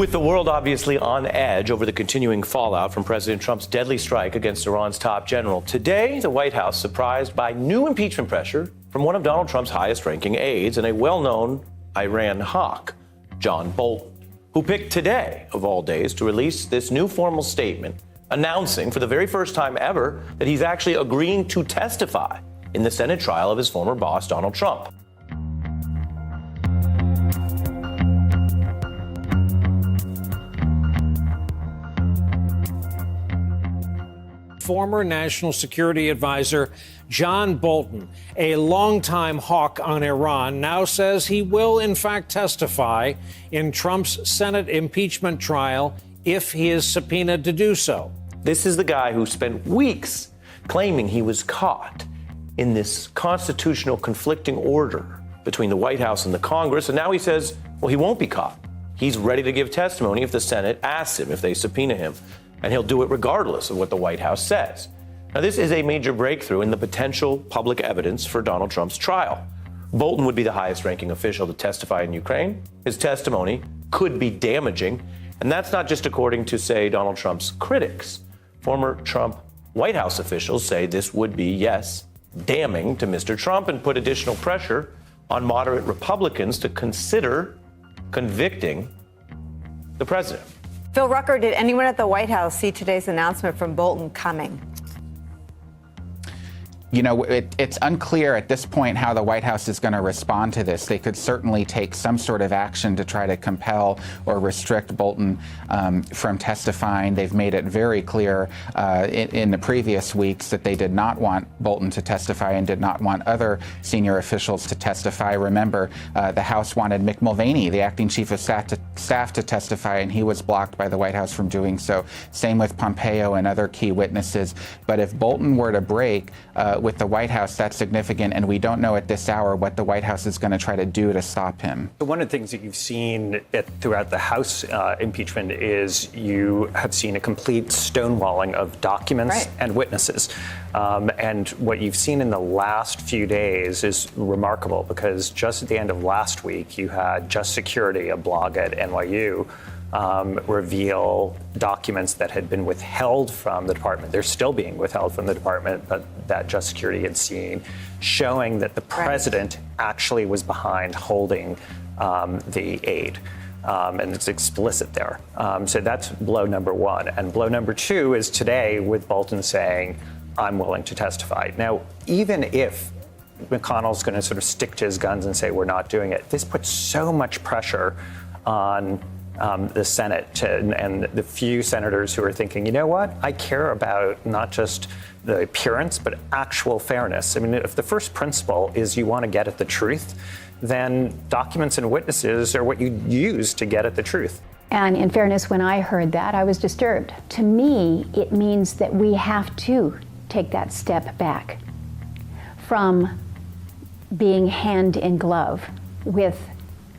With the world obviously on edge over the continuing fallout from President Trump's deadly strike against Iran's top general, today the White House surprised by new impeachment pressure from one of Donald Trump's highest-ranking aides and a well-known Iran hawk, John Bolton, who picked today, of all days, to release this new formal statement announcing for the very first time ever that he's actually agreeing to testify in the Senate trial of his former boss, Donald Trump. Former National Security Advisor John Bolton, a longtime hawk on Iran, now says he will, in fact, testify in Trump's Senate impeachment trial if he is subpoenaed to do so. This is the guy who spent weeks claiming he was caught in this constitutional conflicting order between the White House and the Congress, and now he says, well, he won't be caught. He's ready to give testimony if the Senate asks him, if they subpoena him. And he'll do it regardless of what the White House says. Now, this is a major breakthrough in the potential public evidence for Donald Trump's trial. Bolton would be the highest-ranking official to testify in Ukraine. His testimony could be damaging, and that's not just according to, say, Donald Trump's critics. Former Trump White House officials say this would be, yes, damning to Mr. Trump and put additional pressure on moderate Republicans to consider convicting the president. Phil Rucker, did anyone at the White House see today's announcement from Bolton coming? You know, it's unclear at this point how the White House is going to respond to this. They could certainly take some sort of action to try to compel or restrict Bolton from testifying. They've made it very clear in the previous weeks that they did not want Bolton to testify and did not want other senior officials to testify. Remember, the House wanted Mick Mulvaney, the acting chief of staff, to testify, and he was blocked by the White House from doing so. Same with Pompeo and other key witnesses. But if Bolton were to break with the White House, that's significant, and we don't know at this hour what the White House is going to try to do to stop him. One of the things that you've seen throughout the House impeachment is you have seen a complete stonewalling of documents and witnesses. And what you've seen in the last few days is remarkable, because just at the end of last week, you had Just Security, a blog at NYU, reveal documents that had been withheld from the department. They're still being withheld from the department, but that Just Security had seen, showing that the president actually was behind holding the aid. And it's explicit there. So that's blow number one. And blow number two is today with Bolton saying, I'm willing to testify. Now, even if McConnell's going to sort of stick to his guns and say we're not doing it, this puts so much pressure on the Senate and the few senators who are thinking, you know what, I care about not just the appearance, but actual fairness. I mean, if the first principle is you want to get at the truth, then documents and witnesses are what you use to get at the truth. And in fairness, when I heard that, I was disturbed. To me, it means that we have to take that step back from being hand in glove with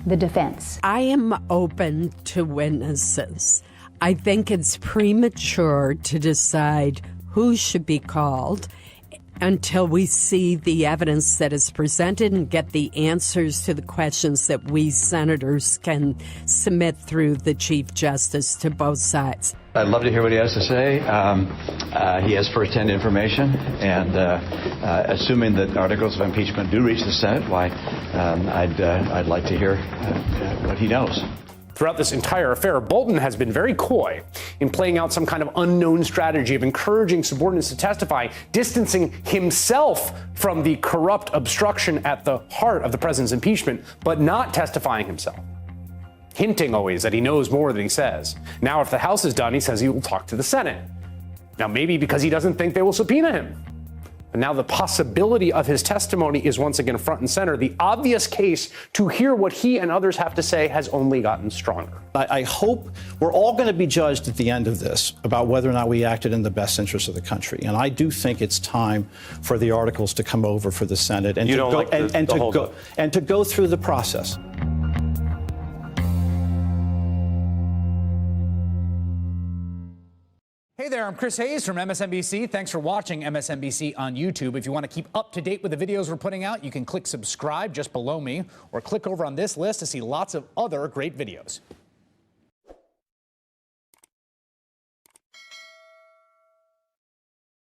the defense. I am open to witnesses. I think it's premature to decide who should be called until we see the evidence that is presented and get the answers to the questions that we senators can submit through the Chief Justice to both sides. I'd love to hear what he has to say. He has first-hand information, and assuming that articles of impeachment do reach the Senate, why, I'd like to hear what he knows. Throughout this entire affair, Bolton has been very coy in playing out some kind of unknown strategy of encouraging subordinates to testify, distancing himself from the corrupt obstruction at the heart of the president's impeachment, but not testifying himself. Hinting always that he knows more than he says. Now, if the House is done, he says he will talk to the Senate. Now, maybe because he doesn't think they will subpoena him. But now the possibility of his testimony is once again front and center. The obvious case to hear what he and others have to say has only gotten stronger. I hope we're all going to be judged at the end of this about whether or not we acted in the best interest of the country. And I do think it's time for the articles to come over for the Senate and to go through the process. Hey there, I'm Chris Hayes from MSNBC. Thanks for watching MSNBC on YouTube. If you want to keep up to date with the videos we're putting out, you can click subscribe just below me or click over on this list to see lots of other great videos.